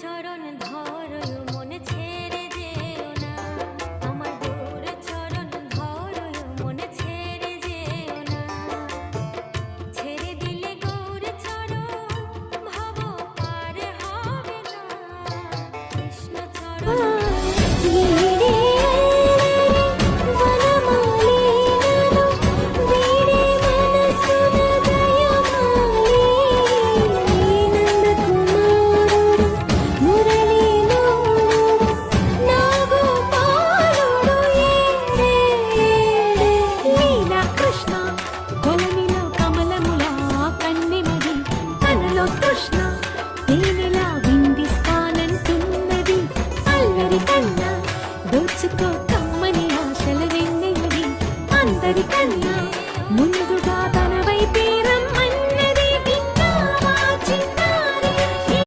চরণ ধরো মনে ছেড়ে যেও না, আমার গৌর চরণ ধরো মনে ছেড়ে যেও না, ছেড়ে দিলে গৌর চরণ ভব পার হবে না, কৃষ্ণ চরণ దోచుకో కమ్మని ఆశల వెన్నెలవి అందరికీ